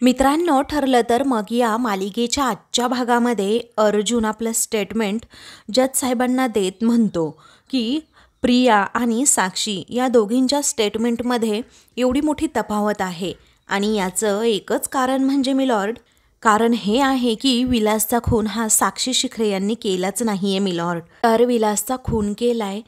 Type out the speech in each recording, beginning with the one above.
मित्रांनो, ठरलं तर मग या मालिकेच्या आजच्या भागामध्ये अर्जुन आपलं स्टेटमेंट जज साहेबांना देत म्हणतो की प्रिया आणि साक्षी या दोघींच्या स्टेटमेंटमध्ये एवढी मोठी तफावत आहे आणि याचं एकच कारण म्हणजे मिलॉर्ड, कारण हे आहे की विलासचा खून हा साक्षी शिखरे यांनी केलाच नाही आहे मिलॉर्ड. तर विलासचा खून केलाय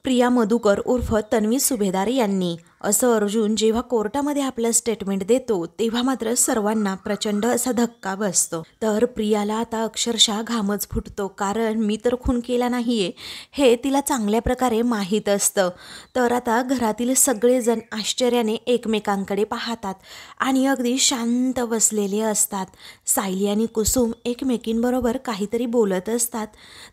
प्रिया मधुकर उर्फ तन्वी सुभेदार यांनी, असं अर्जुन जेव्हा कोर्टामध्ये आपलं स्टेटमेंट देतो तेव्हा मात्र सर्वांना प्रचंड असा धक्का बसतो. तर प्रियाला आता अक्षरशः घामच फुटतो, कारण मी तर खून केला नाहीये हे तिला चांगल्या प्रकारे माहीत असतं. तर आता घरातील सगळेजण आश्चर्याने एकमेकांकडे पाहतात आणि अगदी शांत बसलेले असतात. सायली आणि कुसुम एकमेकींबरोबर काहीतरी बोलत असतात.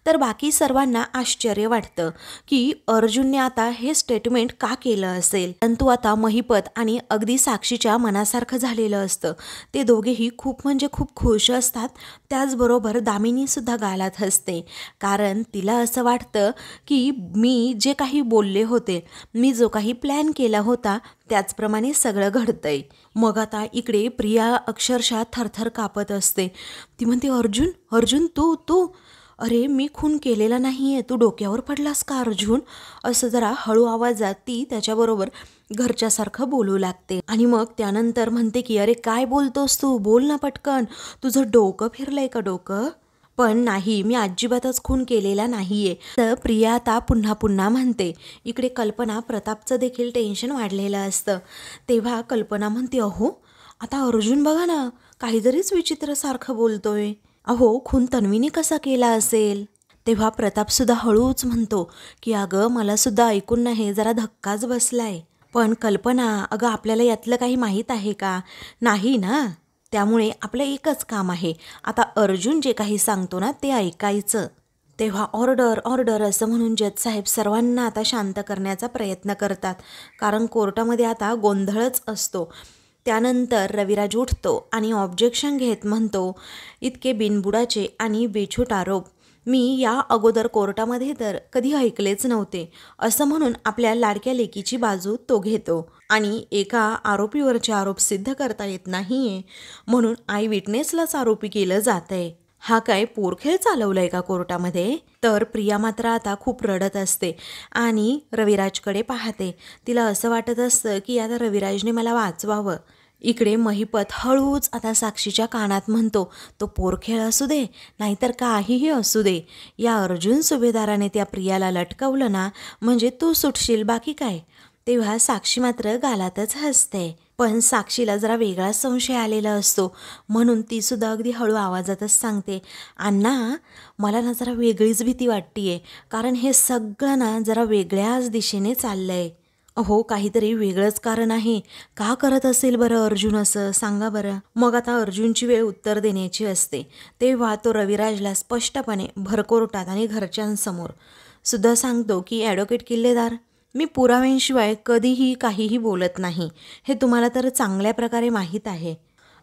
तर बाकी सर्वांना आश्चर्य वाटतं की अर्जुनने आता हे स्टेटमेंट का केलं असेल. परंतु आता महिपत आणि अगदी साक्षीच्या मनासारखं झालेलं असतं. ते दोघेही खूप म्हणजे खूप खुश असतात. त्याचबरोबर दामिनी सुद्धा गालात हसते, कारण तिला असं वाटतं की मी जे काही बोलले होते, मी जो काही प्लॅन केला होता त्याचप्रमाणे सगळं घडतंय. मग आता इकडे प्रिया अक्षरशः थरथर कापत असते. ती म्हणते, अर्जुन अर्जुन तू तू अरे मी खून केलेला नाही आहे, तू डोक्यावर पडलास का अर्जुन? असं जरा हळू आवाजात ती त्याच्याबरोबर घरच्यासारखं बोलू लागते. आणि मग त्यानंतर म्हणते की अरे काय बोलतोस तू, बोल ना पटकन, तुझं डोकं फिरलंय का डोकं? पण नाही, मी अजिबातच खून केलेला नाहीये. तर प्रिया आता पुन्हा पुन्हा म्हणते. इकडे कल्पना प्रतापचं देखील टेन्शन वाढलेलं असतं. तेव्हा कल्पना म्हणते, अहो आता अर्जुन बघा ना, काहीतरीच विचित्रसारखं बोलतोय. अहो खून तन्वीने कसा केला असेल? तेव्हा प्रतापसुद्धा हळूच म्हणतो की अगं मला सुद्धा ऐकून नाही जरा धक्काच बसलाय. पण कल्पना, अगं आपल्याला यातलं काही माहीत आहे का? नाही ना. त्यामुळे आपलं एकच काम आहे, आता अर्जुन जे काही सांगतो ना ते ऐकायचं. तेव्हा ऑर्डर ऑर्डर असं म्हणून जज साहेब सर्वांना आता शांत करण्याचा प्रयत्न करतात, कारण कोर्टामध्ये आता गोंधळच असतो. त्यानंतर रविराज उठतो आणि ऑब्जेक्शन घेत म्हणतो, इतके बिनबुडाचे आणि बेछूट आरोप मी या अगोदर कोर्टामध्ये तर कधी ऐकलेच नव्हते. असं म्हणून आपल्या लाडक्या लेकीची बाजू तो घेतो आणि एका आरोपीवरचे आरोप सिद्ध करता येत नाहीये म्हणून आय विटनेसलाच आरोपी केलं जातंय. हा काय पोरखेळ चालवलाय का कोर्टामध्ये? तर प्रिया मात्र आता खूप रडत असते आणि रविराजकडे पाहते. तिला असं वाटत असतं की आता रविराजने मला वाचवावं. इकडे महिपत हळूच आता साक्षीच्या कानात म्हणतो, तो पोरखेळ असू दे नाहीतर काहीही असू दे, या अर्जुन सुभेदाराने त्या प्रियाला लटकवलं ना म्हणजे तू सुटशील, बाकी काय. तेव्हा साक्षी मात्र गालातच हसते. पण साक्षीला जरा वेगळाच संशय आलेला असतो, म्हणून ती सुद्धा अगदी हळू आवाजातच सांगते, अण्णा मला ना जरा वेगळीच भीती वाटतीये, कारण हे सगळं ना जरा वेगळ्याच दिशेने चाललंय. अहो काहीतरी वेगळंच कारण आहे. का करत असेल बरं अर्जुन असं, सांगा बरं. मग आता अर्जुनची वेळ उत्तर देण्याची असते. तेव्हा तो रविराजला स्पष्टपणे भरकोर्टात आणि घरच्यांसमोर सुद्धा सांगतो की ॲडव्होकेट किल्लेदार, मी पुराव्यांशिवाय कधीही काहीही बोलत नाही, हे तुम्हाला तर चांगल्या प्रकारे माहीत आहे.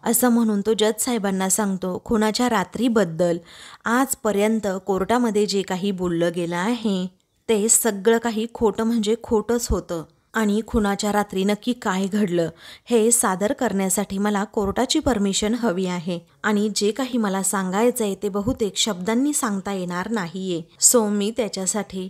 असं म्हणून तो जज साहेबांना सांगतो, खुनाच्या रात्रीबद्दल आजपर्यंत कोर्टामध्ये जे काही बोललं गेलं आहे ते सगळं काही खोटं म्हणजे खोटंच होतं आणि खुनाच्या रात्री नक्की काय घडलं हे सादर करण्यासाठी मला कोर्टाची परमिशन हवी आहे आणि जे काही मला सांगायचं आहे ते बहुतेक शब्दांनी सांगता येणार नाहीये. सो मी त्याच्यासाठी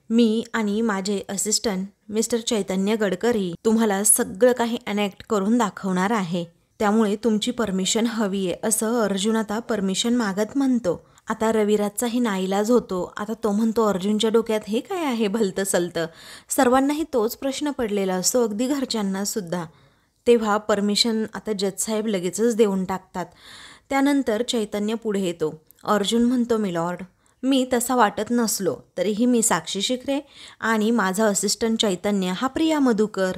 मी आणि माझे असिस्टंट मिस्टर चैतन्य गडकरी तुम्हाला सगळं काही अनेक्ट करून दाखवणार आहे, त्यामुळे तुमची परमिशन हवी आहे, असं अर्जुन आता परमिशन मागत म्हणतो. आता रविराजचाही नाईलाज होतो. आता तो म्हणतो, अर्जुनच्या डोक्यात हे काय आहे भलतं सलतं? सर्वांनाही तोच प्रश्न पडलेला असतो, अगदी घरच्यांना सुद्धा. तेव्हा परमिशन आता जजसाहेब लगेचच देऊन टाकतात. त्यानंतर चैतन्य पुढे येतो. अर्जुन म्हणतो, मिलॉर्ड मी तसा वाटत नसलो तरीही मी साक्षी शिखरे आणि माझा असिस्टंट चैतन्य हा प्रिया मधुकर.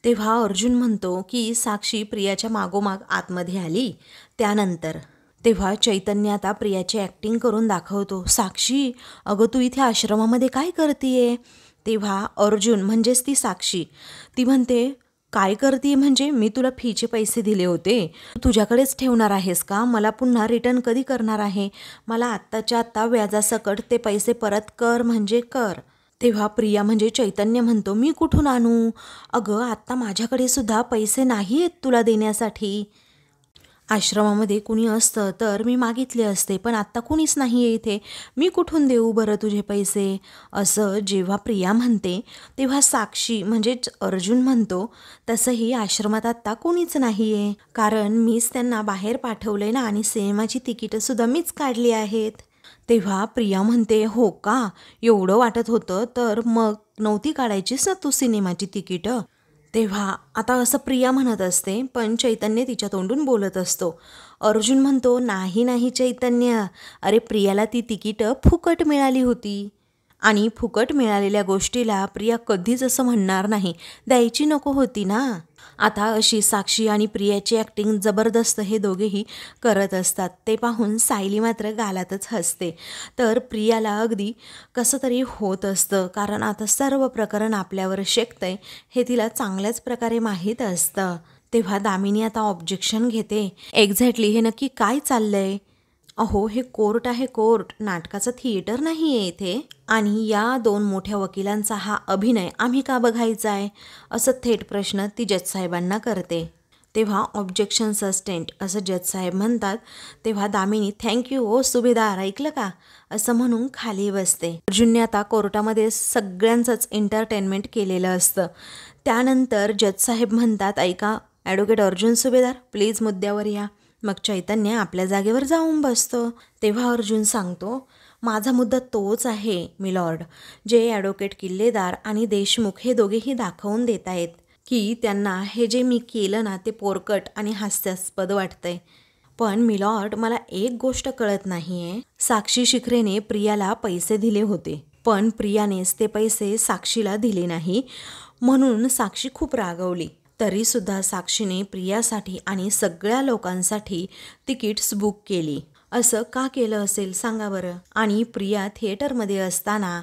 तेव्हा अर्जुन म्हणतो की साक्षी प्रियाच्या मागोमाग आतमध्ये आली. त्यानंतर तेव्हा चैतन्य आता प्रियाची ॲक्टिंग करून दाखवतो, साक्षी अगं तू इथे आश्रमामध्ये काय करतीये? तेव्हा अर्जुन म्हणजेच ती साक्षी ती म्हणते, काय करतीये म्हणजे मी तुला फीचे पैसे दिले होते, तुझ्याकडेच ठेवणार आहेस का? मला पुन्हा रिटर्न कधी करणार आहे? मला आत्ताच्या आत्ता व्याजासकट ते पैसे परत कर म्हणजे कर. तेव्हा प्रिया म्हणजे चैतन्य म्हणतो, मी कुठून आणू? अगं आत्ता माझ्याकडे सुद्धा पैसे नाही आहेत तुला देण्यासाठी. आश्रमामध्ये कुणी असतं तर मी मागितले असते, पण आत्ता कुणीच नाही आहे इथे. मी कुठून देऊ बरं तुझे पैसे? असं जेव्हा प्रिया म्हणते तेव्हा साक्षी म्हणजेच अर्जुन म्हणतो, तसंही आश्रमात आत्ता कोणीच नाही आहे, कारण मीच त्यांना बाहेर पाठवलंय ना आणि सिनेमाची तिकीटंसुद्धा मीच काढली आहेत. तेव्हा प्रिया म्हणते, हो का? एवढं वाटत होतं तर मग नव्हती काढायचीस ना तू सिनेमाची तिकीटं? तेव्हा आता असं प्रिया म्हणत असते, पण चैतन्य तिच्या तोंडून बोलत असतो. अर्जुन म्हणतो, नाही नाही चैतन्य, अरे प्रियाला ती तिकीटं फुकट मिळाली होती आणि फुकट मिळालेल्या गोष्टीला प्रिया कधीच असं म्हणणार नाही, द्यायची नको होती ना. आता अशी साक्षी आणि प्रियाची ॲक्टिंग जबरदस्त हे दोघेही करत असतात. ते पाहून सायली मात्र गालातच हसते. तर प्रियाला अगदी कसं तरी होत असतं, कारण आता सर्व प्रकरण आपल्यावर शेकतंय हे तिला चांगल्याच प्रकारे माहीत असतं. तेव्हा दामिनी आता ऑब्जेक्शन घेते. एक्झॅक्टली हे नक्की काय चाललंय? अहो हे कोर्ट आहे, कोर्ट, नाटकाचं थिएटर नाही आहे इथे. आणि या दोन मोठ्या वकिलांचा हा अभिनय आम्ही का बघायचा आहे? असं थेट प्रश्न ती जजसाहेबांना करते. तेव्हा ऑब्जेक्शन सस्टेंड असं जजसाहेब म्हणतात. तेव्हा दामिनी थँक्यू ओ सुभेदार, ऐकलं का? असं म्हणून खाली बसते. अर्जुनने आता कोर्टामध्ये सगळ्यांचंच एंटरटेनमेंट केलेलं असतं. त्यानंतर जजसाहेब म्हणतात, ऐका ॲडव्होकेट अर्जुन सुभेदार, प्लीज मुद्द्यावर या. मग चैतन्य आपल्या जागेवर जाऊन बसतो. तेव्हा अर्जुन सांगतो, माझा मुद्दा तोच आहे मिलॉर्ड, जे ॲडव्होकेट किल्लेदार आणि देशमुख हे दोघेही दाखवून देत आहेत की त्यांना हे जे मी केलं ना ते पोरकट आणि हास्यास्पद वाटतंय. पण मिलॉर्ड, मला एक गोष्ट कळत नाही आहे, साक्षी शिखरेने प्रियाला पैसे दिले होते, पण प्रियानेच ते पैसे साक्षीला दिले नाही, म्हणून साक्षी खूप रागवली. तरीसुद्धा साक्षीने प्रियासाठी आणि सगळ्या लोकांसाठी तिकीट्स बुक केली. असं का केलं असेल सांगा बरं? आणि प्रिया थिएटरमध्ये असताना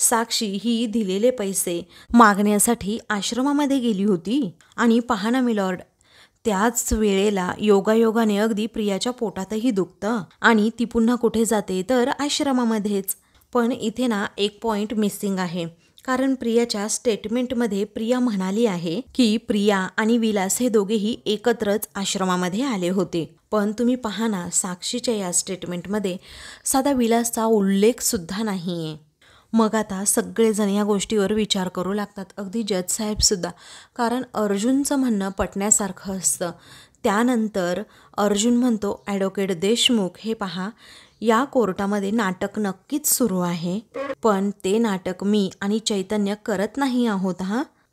साक्षी ही दिलेले पैसे मागण्यासाठी आश्रमामध्ये गेली होती. आणि पहा ना मिलॉर्ड, त्याच वेळेला योगायोगाने अगदी प्रियाच्या पोटातही दुखतं आणि ती पुन्हा कुठे जाते तर आश्रमामध्येच. पण इथे ना एक पॉईंट मिसिंग आहे, कारण प्रियाच्या स्टेटमेंटमध्ये प्रिया म्हणाली आहे की प्रिया आणि विलास हे दोघेही एकत्रच आश्रमामध्ये आले होते. पण तुम्ही पहा ना, साक्षीच्या या स्टेटमेंटमध्ये साधा विलासचा उल्लेखसुद्धा नाही आहे. मग आता सगळेजण या गोष्टीवर विचार करू लागतात, अगदी जजसाहेबसुद्धा, कारण अर्जुनचं म्हणणं पटण्यासारखं असतं. त्यानंतर अर्जुन म्हणतो, ॲडव्होकेट देशमुख हे पहा, या कोर्टामध्ये नाटक नक्कीच सुरू आहे, पण ते नाटक मी आणि चैतन्य करत नाही आहोत.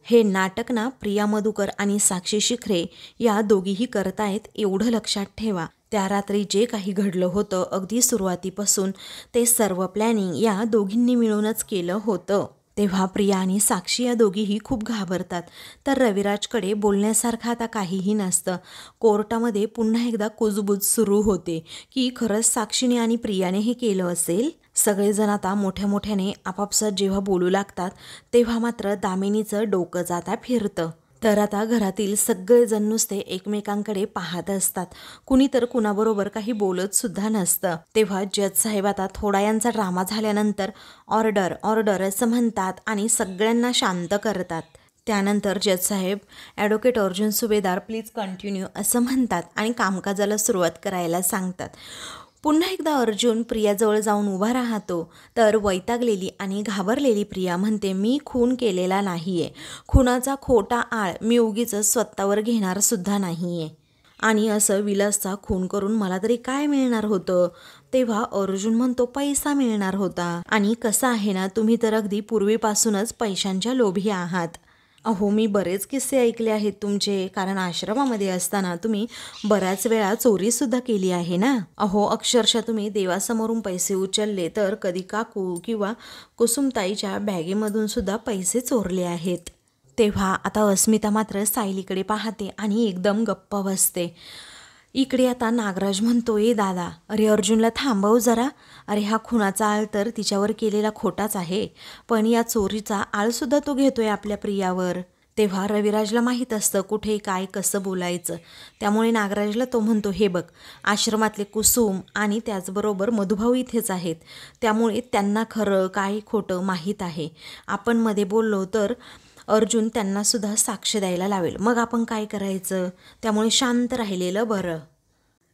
हे नाटक ना प्रिया मधुकर आणि साक्षी शिखरे या दोघीही करतायत, एवढं लक्षात ठेवा. त्या रात्री जे काही घडलं होतं अगदी सुरुवातीपासून ते सर्व प्लॅनिंग या दोघींनी मिळूनच केलं होतं. तेव्हा प्रिया आणि साक्षी या दोघीही खूप घाबरतात. तर रविराजकडे बोलण्यासारखं आता काहीही नसतं. कोर्टामध्ये पुन्हा एकदा कुजबूज सुरू होते की खरंच साक्षीने आणि प्रियाने हे केलं असेल. सगळेजण आता मोठ्या मोठ्याने आपापसात जेव्हा बोलू लागतात तेव्हा मात्र दामिनीचं डोकं जाता फिरतं. तर आता घरातील सगळेजण नुसते एकमेकांकडे पाहत असतात, कुणी तर कुणाबरोबर काही बोलत सुद्धा नसतं. तेव्हा जज साहेब आता थोडा यांचा ड्रामा झाल्यानंतर ऑर्डर ऑर्डर असं म्हणतात आणि सगळ्यांना शांत करतात. त्यानंतर जज साहेब ॲडव्होकेट अर्जुन सुभेदार प्लीज कंटिन्यू असं म्हणतात आणि कामकाजाला सुरुवात करायला सांगतात. पुन्हा एकदा अर्जुन प्रियाजवळ जाऊन उभा राहतो. तर वैतागलेली आणि घाबरलेली प्रिया म्हणते, मी खून केलेला नाही आहे, खुनाचा खोटा आळ मी उगीचच स्वतःवर घेणार सुद्धा नाही आहे, आणि असं विलासचा खून करून मला तरी काय मिळणार होतं? तेव्हा अर्जुन म्हणतो, पैसा मिळणार होता. आणि कसं आहे ना, तुम्ही तर अगदी पूर्वीपासूनच पैशांच्या लोभी आहात. अहो मी बरेच किस्से ऐकले आहेत तुमचे, कारण आश्रमामध्ये असताना तुम्ही बऱ्याच वेळा चोरीसुद्धा केली आहे ना. अहो अक्षरशः तुम्ही देवासमोरून पैसे उचलले, तर कधी काकू किंवा कुसुमताईच्या बॅगेमधून सुद्धा पैसे चोरले आहेत. तेव्हा आता अस्मिता मात्र सायलीकडे पाहते आणि एकदम गप्प बसते. इकडे आता नागराज म्हणतो, ए दादा, अरे अर्जुनला थांबव जरा, अरे हा खुनाचा आळ तर तिच्यावर केलेला खोटाच आहे, पण या चोरीचा आळसुद्धा तो घेतोय आपल्या प्रियावर. तेव्हा रविराजला माहीत असतं कुठे काय कसं बोलायचं, त्यामुळे नागराजला तो म्हणतो, हे बघ, आश्रमातले कुसुम आणि त्याचबरोबर मधुभाऊ इथेच आहेत, त्यामुळे त्यांना खरं काय खोटं माहीत आहे. आपण मध्ये बोललो तर अर्जुन त्यांनासुद्धा साक्ष द्यायला लावेल, मग आपण काय करायचं? त्यामुळे शांत राहिलेलं बरं.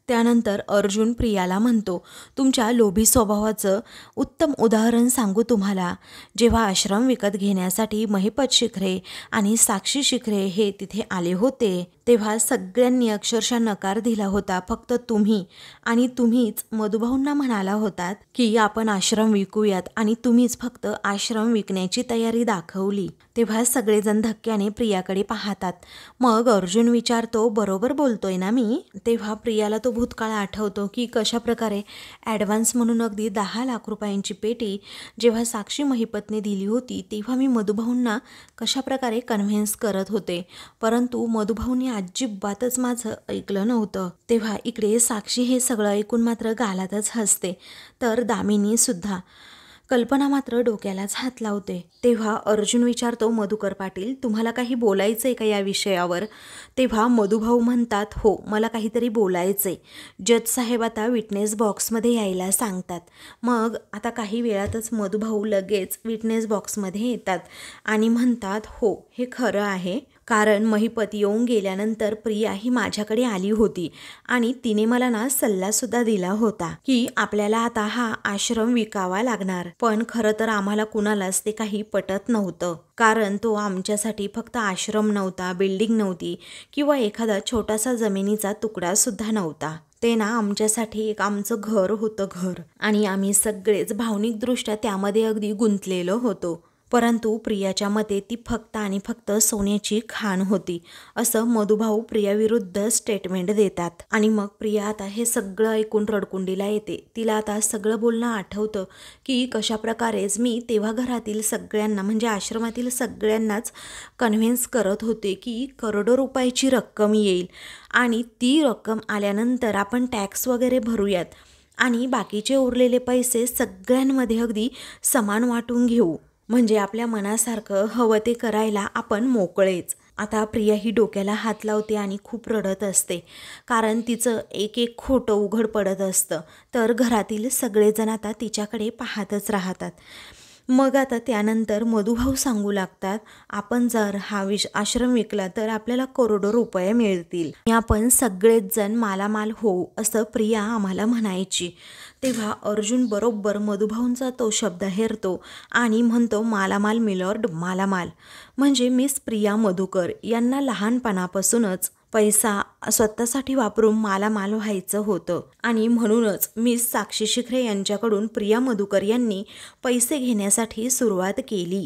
त्यानंतर अर्जुन प्रियाला म्हणतो, तुमच्या लोभी स्वभावाचं उत्तम उदाहरण सांगू तुम्हाला. जेव्हा आश्रम विकत घेण्यासाठी महिपत शिखरे आणि साक्षी शिखरे हे तिथे आले होते, तेव्हा सगळ्यांनी अक्षरशः नकार दिला होता. फक्त तुम्ही आणि तुम्हीच मधुभाऊंना म्हणाला होतात की आपण आश्रम विकूयात आणि तुम्हीच फक्त आश्रम विकण्याची तयारी दाखवली. तेव्हा सगळेजण धक्क्याने प्रियाकडे पाहतात. मग अर्जुन विचारतो, बरोबर बोलतोय ना मी? तेव्हा प्रियाला तो भूतकाळ आठवतो की कशा प्रकारे ॲडव्हान्स म्हणून अगदी 10 लाख रुपयांची पेटी जेव्हा साक्षी महिपतने दिली होती, तेव्हा मी मधुभाऊंना कशा प्रकारे कन्व्हिन्स करत होते, परंतु मधुभाऊंनी अजिबातच माझं ऐकलं नव्हतं. तेव्हा इकडे साक्षी हे सगळं ऐकून मात्र गालातच हसते, तर दामिनी सुद्धा. कल्पना मात्र डोक्यालाच हात लावते. तेव्हा अर्जुन विचारतो, मधुकर पाटील, तुम्हाला काही बोलायचंय का या विषयावर? तेव्हा मधुभाऊ म्हणतात, हो, मला काहीतरी बोलायचंय. जज साहेब आता विटनेस बॉक्समध्ये यायला सांगतात. मग आता काही वेळातच मधुभाऊ लगेच विटनेस बॉक्समध्ये येतात आणि म्हणतात, हो, हे खरं आहे, कारण महिपत येऊन गेल्यानंतर प्रिया ही माझ्याकडे आली होती आणि तिने मला ना सल्लासुद्धा दिला होता की आपल्याला आता हा आश्रम विकावा लागणार. पण खरं तर आम्हाला कुणालाच ते काही पटत नव्हतं, कारण तो आमच्यासाठी फक्त आश्रम नव्हता, बिल्डिंग नव्हती किंवा एखादा छोटासा जमिनीचा तुकडा सुद्धा नव्हता. ते ना आमच्यासाठी एक आमचं घर होतं, घर. आणि आम्ही सगळेच भावनिकदृष्ट्या त्यामध्ये अगदी गुंतलेलो होतो. परंतु प्रियाच्या मते ती फक्त आणि फक्त सोन्याची खाण होती, असं मधुभाऊ प्रियाविरुद्ध स्टेटमेंट देतात. आणि मग प्रिया आता हे सगळं ऐकून रडकुंडीला येते. तिला आता सगळं बोलणं आठवतं की कशा प्रकारेच मी तेव्हा घरातील सगळ्यांना म्हणजे आश्रमातील सगळ्यांनाच कन्व्हिन्स करत होते की करोडो रुपयाची रक्कम येईल आणि ती रक्कम आल्यानंतर आपण टॅक्स वगैरे भरूयात आणि बाकीचे उरलेले पैसे सगळ्यांमध्ये अगदी समान वाटून घेऊ, म्हणजे आपल्या मनासारखं हवं ते करायला आपण मोकळेच. आता प्रिया ही डोक्याला हात लावते आणि खूप रडत असते, कारण तिचं एक एक खोटं उघड पडत असतं. तर घरातील सगळेजण आता तिच्याकडे पाहतच राहतात. मग आता त्यानंतर मधुभाऊ सांगू लागतात, आपण जर हा आश्रम विकला तर आपल्याला करोडो रुपये मिळतील, आपण सगळेच जण मालामाल होऊ, असं प्रिया आम्हाला म्हणायची. तेव्हा अर्जुन बरोबर मधुभाऊंचा तो शब्द हेरतो आणि म्हणतो, मालामाल मिलॉर्ड, मालामाल. म्हणजे मिस प्रिया मधुकर यांना लहानपणापासूनच पैसा स्वतःसाठी वापरून मालामाल व्हायचं होतं आणि म्हणूनच मिस साक्षी शिखरे यांच्याकडून प्रिया मधुकर यांनी पैसे घेण्यासाठी सुरुवात केली.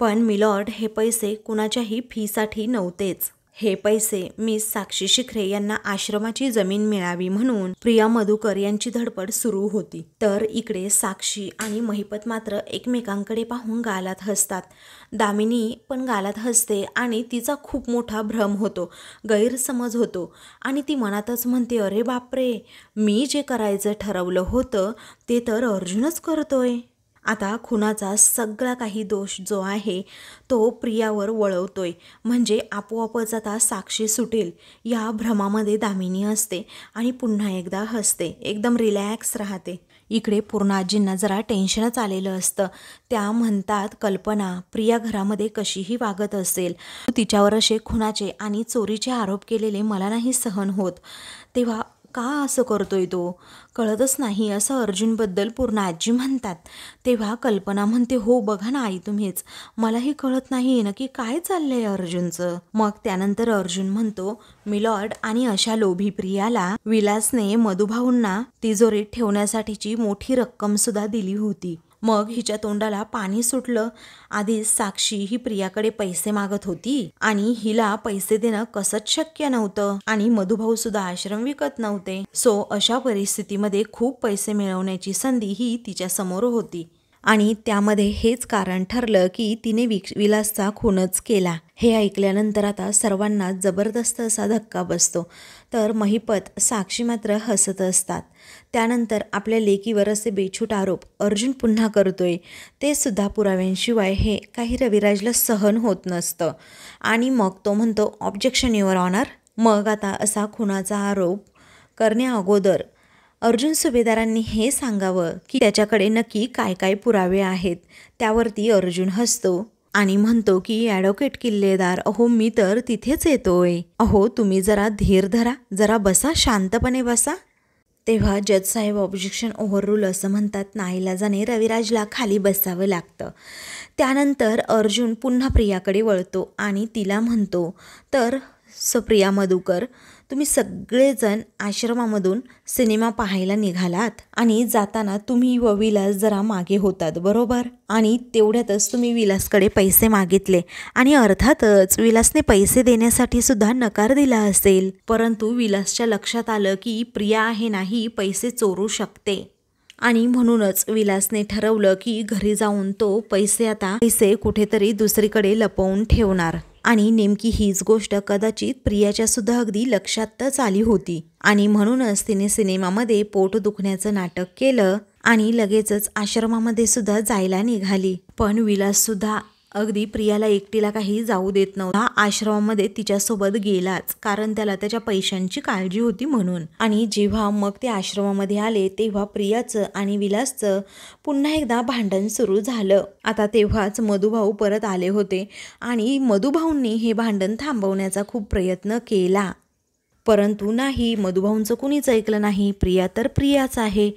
पण मिलॉर्ड, हे पैसे कुणाच्याही फीसाठी नव्हतेच. हे पैसे मिस साक्षी शिखरे यांना आश्रमाची जमीन मिळावी म्हणून प्रिया मधुकर यांची धडपड सुरू होती. तर इकडे साक्षी आणि महिपत मात्र एकमेकांकडे पाहून गालात हसतात. दामिनी पण गालात हसते आणि तिचा खूप मोठा भ्रम होतो, गैरसमज होतो आणि ती मनातच म्हणते, अरे बापरे, मी जे करायचं ठरवलं होतं ते तर अर्जुनच करतोय. आता खुनाचा सगळा काही दोष जो आहे तो प्रियावर वळवतोय, म्हणजे आपोआपच आता साक्षी सुटेल या भ्रमामध्ये दामिनी असते आणि पुन्हा एकदा हसते, एकदम रिलॅक्स राहते. इकडे पूर्णाजींना जरा टेन्शनच आलेलं असतं. त्या म्हणतात, कल्पना, प्रिया घरामध्ये कशीही वागत असेल, तिच्यावर असे खुनाचे आणि चोरीचे आरोप केलेले मला नाही सहन होत. तेव्हा का असं करतोय तो, कळतच नाही, असं अर्जुनबद्दल पूर्णाजी म्हणतात. तेव्हा कल्पना म्हणते, हो बघा ना आई तुम्हीच, मलाही कळत नाही नक्की काय चाललंय अर्जुनचं. मग त्यानंतर अर्जुन म्हणतो, मिलॉर्ड, आणि अशा लोभी प्रियाला विलासने मधुभाऊंना तिजोरीत ठेवण्यासाठीची मोठी रक्कम सुद्धा दिली होती. मग हिच्या तोंडाला पाणी सुटलं. आधीच साक्षी ही प्रियाकडे पैसे मागत होती आणि हिला पैसे देणं कसंच शक्य नव्हतं आणि मधुभाऊ सुद्धा आश्रम विकत नव्हते. सो अशा परिस्थितीमध्ये खूप पैसे मिळवण्याची संधी ही तिच्या समोर होती आणि त्यामध्ये हेच कारण ठरलं की तिने विलासचा खूनच केला. हे ऐकल्यानंतर आता सर्वांना जबरदस्त असा धक्का बसतो. तर महिपत, साक्षी मात्र हसत असतात. त्यानंतर आपल्या लेकीवर असे बेछूट आरोप अर्जुन पुन्हा करतोय, ते सुद्धा पुराव्यांशिवाय हे काही रविराजला सहन होत नसतं आणि मग तो म्हणतो, ऑब्जेक्शन युअर ऑनर. मग आता असा खुनाचा आरोप करण्या अगोदर अर्जुन सुभेदारांनी हे सांगावं की त्याच्याकडे नक्की काय काय पुरावे आहेत. त्यावरती अर्जुन हसतो आणि म्हणतो की ॲडव्होकेट किल्लेदार, अहो मी तर तिथेच येतोय. अहो तुम्ही जरा धीर धरा, जरा बसा, शांतपणे बसा. तेव्हा जज साहेब ऑब्जेक्शन ओव्हररूल असं म्हणतात. नाईलाजाने रविराजला खाली बसावं लागतं. त्यानंतर अर्जुन पुन्हा प्रियाकडे वळतो आणि तिला म्हणतो, तर प्रिया मधुकर, तुम्ही सगळेजण आश्रमामधून सिनेमा पाहायला निघालात आणि जाताना तुम्ही व विलास जरा मागे होतात बरोबर. आणि तेवढ्यातच तुम्ही विलासकडे पैसे मागितले आणि अर्थातच विलासने पैसे देण्यासाठी सुद्धा नकार दिला असेल. परंतु विलासच्या लक्षात आलं की प्रिया आहे ना ही पैसे चोरू शकते आणि म्हणूनच विलासने ठरवलं की घरी जाऊन तो पैसे कुठेतरी दुसरीकडे लपवून ठेवणार. आणि नेमकी हीच गोष्ट कदाचित प्रियाच्या सुद्धा अगदी लक्षातच आली होती आणि म्हणूनच तिने सिनेमामध्ये पोट दुखण्याचं नाटक केलं आणि लगेचच आश्रमामध्ये सुद्धा जायला निघाली. पण विलास सुद्धा अगदी प्रियाला एकटीला काही जाऊ देत नव्हता. आश्रमामध्ये तिच्यासोबत गेलाच, कारण त्याला त्याच्या पैशांची काळजी होती म्हणून. आणि जेव्हा मग ते आश्रमामध्ये आले तेव्हा प्रियाचं आणि विलासचं पुन्हा एकदा भांडण सुरू झालं. आता तेव्हाच मधुभाऊ परत आले होते आणि मधुभाऊंनी हे भांडण थांबवण्याचा खूप प्रयत्न केला, परंतु नाही, मधुभाऊंचं कुणीच ऐकलं नाही. प्रिया तर प्रियाच आहे.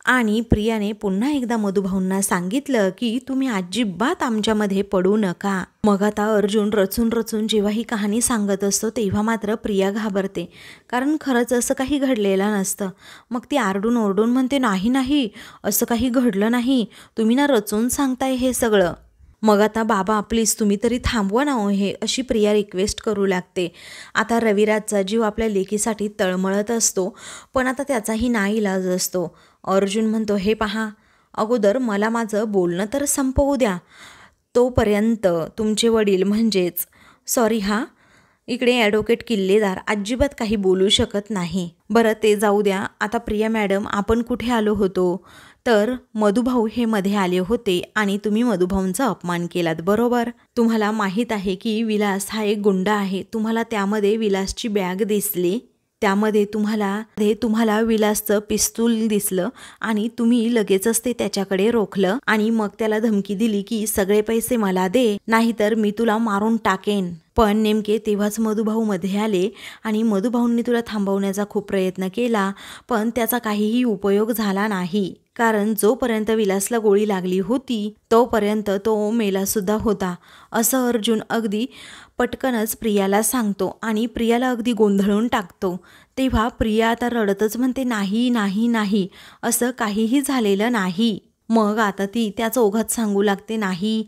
आणि प्रियाने पुन्हा एकदा मधुभाऊंना सांगितलं की तुम्ही अजिबात आमच्यामध्ये पडू नका. मग आता अर्जुन रचून रचून जेव्हा ही कहाणी सांगत असतो तेव्हा मात्र प्रिया घाबरते, कारण खरंच असं काही घडलेलं नसतं. मग ती आरडून ओरडून म्हणते, नाही नाही, असं काही घडलं नाही, तुम्ही ना रचून सांगताय हे सगळं. मग आता बाबा प्लीज तुम्ही तरी थांबवा ना हे, अशी प्रिया रिक्वेस्ट करू लागते. आता रविराजचा जीव आपल्या लेकीसाठी तळमळत असतो, पण आता त्याचाही नाईलाज असतो. अर्जुन म्हणतो, हे पहा, अगोदर मला माझं बोलणं तर संपवू द्या. तोपर्यंत तुमचे वडील म्हणजेच इकडे ॲडव्होकेट किल्लेदार अजिबात काही बोलू शकत नाही. बरं ते जाऊ द्या. आता प्रिया मॅडम, आपण कुठे आलो होतो? तर मधुभाऊ हे मध्ये आले होते आणि तुम्ही मधुभाऊंचा अपमान केलात बरोबर. तुम्हाला माहीत आहे की विलास हा एक गुंड आहे. तुम्हाला त्यामध्ये विलासची बॅग दिसली, त्यामध्ये तुम्हाला विलासचं पिस्तूल दिसलं आणि तुम्ही लगेचच ते त्याच्याकडे रोखलं आणि मग त्याला धमकी दिली की सगळे पैसे मला दे, नाहीतर मी तुला मारून टाकेन. पण नेमके तेव्हाच मधुभाऊ मध्ये आले आणि मधुभाऊंनी तुला थांबवण्याचा खूप प्रयत्न केला, पण त्याचा काहीही उपयोग झाला नाही, कारण जोपर्यंत विलासला गोळी लागली होती तोपर्यंत तो मेला सुद्धा होता, असं अर्जुन अगदी पटकनच प्रियाला सांगतो आणि प्रियाला अगदी गोंधळून टाकतो. तेव्हा प्रिया आता रडतच म्हणते, नाही नाही नाही, असं काहीही झालेलं नाही. मग आता ती त्याच ओघात सांगू लागते, नाही,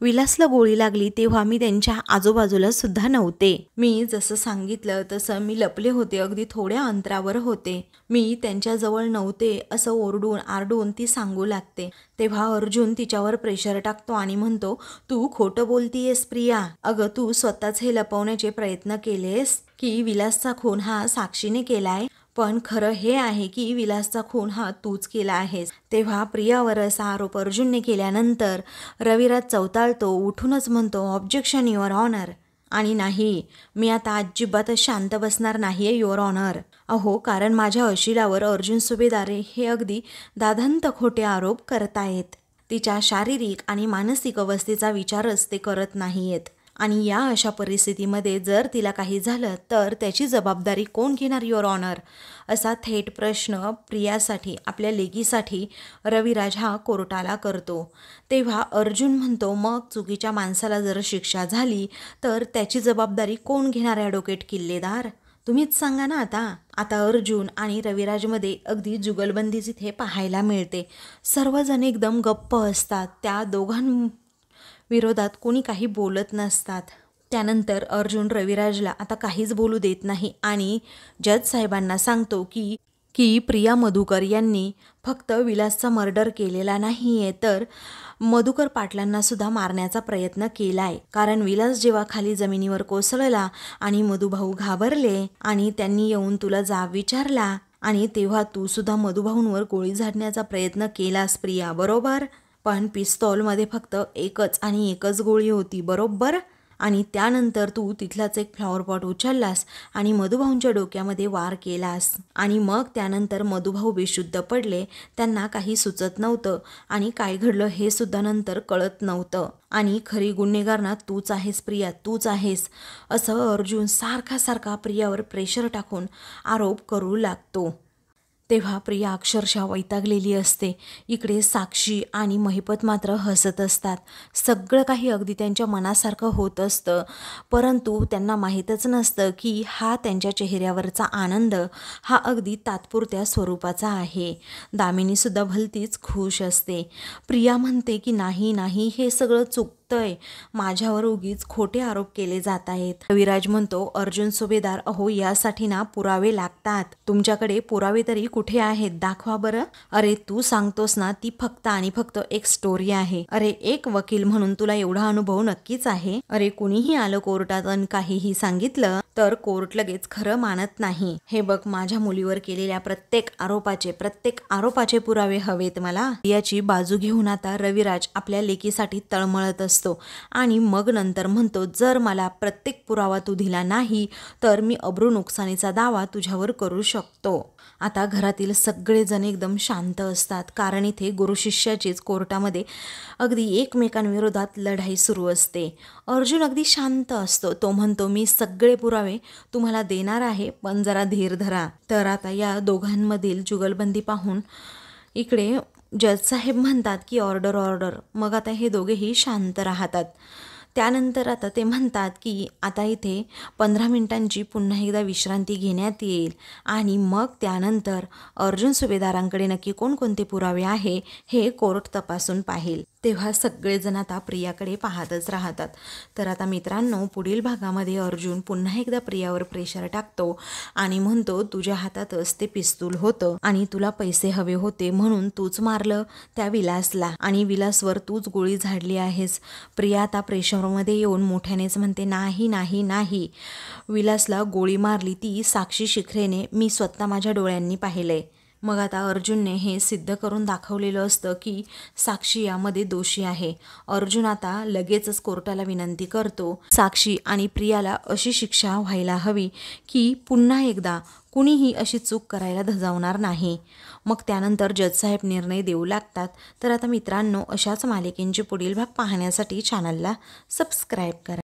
विलासला गोळी लागली तेव्हा मी त्यांच्या आजूबाजूला सुद्धा नव्हते. मी जसं सांगितलं तसं मी लपले होते, अगदी थोड्या अंतरावर होते, मी त्यांच्याजवळ नव्हते, असं ओरडून आरडून ती सांगू लागते. तेव्हा अर्जुन तिच्यावर प्रेशर टाकतो आणि म्हणतो, तू खोटं बोलतीयस प्रिया. अगं तू स्वतःच हे लपवण्याचे प्रयत्न केलेस की विलासचा खून हा साक्षीने केलाय, पण खरं हे आहे की विलासचा खून हा तूच केला आहेस. तेव्हा प्रियावर असा आरोप अर्जुनने केल्यानंतर रविराज चौताळतो, उठूनच म्हणतो, ऑब्जेक्शन युअर ऑनर. आणि नाही, मी आता अजिबातच शांत बसणार नाहीये युअर ऑनर. अहो, कारण माझ्या अशिलावर अर्जुन सुभेदारे हे अगदी दाधंत खोटे आरोप करतायत. तिच्या शारीरिक आणि मानसिक अवस्थेचा विचारच ते करत नाहीयेत. आणि या अशा परिस्थितीमध्ये जर तिला काही झालं तर त्याची जबाबदारी कोण घेणार युअर ऑनर, असा थेट प्रश्न प्रियासाठी, आपल्या लेकीसाठी रविराज हा कोर्टाला करतो. तेव्हा अर्जुन म्हणतो, मग चुकीच्या माणसाला जर शिक्षा झाली तर त्याची जबाबदारी कोण घेणार ॲडव्होकेट किल्लेदार, तुम्हीच सांगा ना. आता अर्जुन आणि रविराजमध्ये अगदी जुगलबंदी तिथे पाहायला मिळते. सर्वजण एकदम गप्प असतात, त्या विरोधात कोणी काही बोलत नसतात. त्यानंतर अर्जुन रविराजला आता काहीच बोलू देत नाही आणि जज साहेबांना सांगतो की प्रिया मधुकर यांनी फक्त विलासचा मर्डर केलेला नाहीये, तर मधुकर पाटलांना सुद्धा मारण्याचा प्रयत्न केलाय. कारण विलास जेव्हा खाली जमिनीवर कोसळला आणि मधुभाऊ घाबरले आणि त्यांनी येऊन तुला जाब विचारला आणि तेव्हा तू सुद्धा मधुभाऊंवर गोळी झाडण्याचा प्रयत्न केलास प्रिया बरोबर. पण पिस्तॉलमध्ये फक्त एकच गोळी होती बरोबर. आणि त्यानंतर तू तिथलाच एक फ्लॉवर पॉट उचललास आणि मधुभाऊंच्या डोक्यामध्ये वार केलास आणि मग त्यानंतर मधुभाऊ बेशुद्ध पडले, त्यांना काही सुचत नव्हतं आणि काय घडलं हे सुद्धा नंतर कळत नव्हतं. आणि खरी गुन्हेगार ना तूच आहेस प्रिया, तूच आहेस, असं अर्जुन सारखा प्रियावर प्रेशर टाकून आरोप करू लागतो. तेव्हा प्रिया अक्षरशः वैतागलेली असते. इकडे साक्षी आणि महिपत मात्र हसत असतात. सगळं काही अगदी त्यांच्या मनासारखं होत असतं, परंतु त्यांना माहीतच नसतं की हा त्यांच्या चेहऱ्यावरचा आनंद हा अगदी तात्पुरत्या स्वरूपाचा आहे. दामिनीसुद्धा भलतीच खुश असते. प्रिया म्हणते की नाही नाही, हे सगळं चुकतंय, माझ्यावर उगीच खोटे आरोप केले जात आहेत. रविराज म्हणतो, अर्जुन सुभेदार, अहो यासाठी ना पुरावे लागतात. तुमच्याकडे पुरावे तरी कुठे आहेत, दाखवा बरं. अरे तू सांगतोस ना, ती फक्त आणि फक्त एक स्टोरी आहे. अरे एक वकील म्हणून तुला एवढा अनुभव नक्कीच आहे. अरे कुणीही आलं कोर्टात आणि काहीही सांगितलं तर कोर्ट लगेच खरं मानत नाही. हे बघ, माझ्या मुलीवर केलेल्या प्रत्येक आरोपाचे पुरावे हवेत मला. याची बाजू घेऊन आता रविराज आपल्या लेकीसाठी तळमळत असतो आणि मग नंतर म्हणतो, जर मला प्रत्येक पुरावा तू दिला नाही तर मी अब्रू नुकसानीचा दावा तुझ्यावर करू शकतो. आता घरातील सगळेजण एकदम शांत असतात, कारण इथे गुरु शिष्याचीच कोर्टामध्ये अगदी एकमेकांविरोधात लढाई सुरू असते. अर्जुन अगदी शांत असतो. तो म्हणतो, मी सगळे पुरावे तुम्हाला देणार आहे, पण जरा धीर धरा. तर आता या दोघांमधील जुगलबंदी पाहून इकडे जज साहेब म्हणतात की ऑर्डर ऑर्डर. मग आता हे दोघेही शांत राहतात. त्यानंतर आता ते म्हणतात की आता इथे 15 मिनिटांची पुन्हा एकदा विश्रांती घेण्यात येईल आणि मग त्यानंतर अर्जुन सुभेदारांकडे नक्की कोणकोणते पुरावे आहे हे कोर्ट तपासून पाहिल. तेव्हा सगळेजण आता प्रियाकडे पाहतच राहतात. तर आता मित्रांनो, पुढील भागामध्ये अर्जुन पुन्हा एकदा प्रियावर प्रेशर टाकतो आणि म्हणतो, तुझ्या हातातच ते पिस्तूल होतं आणि तुला पैसे हवे होते म्हणून तूच मारलं त्या विलासला आणि विलासवर तूच गोळी झाडली आहेस. प्रिया आता प्रेशरमध्ये येऊन मोठ्यानेच म्हणते, नाही नाही नाही, विलासला गोळी मारली ती साक्षी शिखरेने, मी स्वतः माझ्या डोळ्यांनी पाहिलंय. मग आता अर्जुनने हे सिद्ध करून दाखवलेलं असतं की साक्षी यामध्ये दोषी आहे. अर्जुन आता लगेचच कोर्टाला विनंती करतो, साक्षी आणि प्रियाला अशी शिक्षा व्हायला हवी की पुन्हा एकदा कुणीही अशी चूक करायला धजावणार नाही. मग त्यानंतर जज साहेब निर्णय देऊ लागतात. तर आता मित्रांनो, अशाच मालिकेंचे पुढील भाग पाहण्यासाठी चॅनलला सबस्क्राईब करा.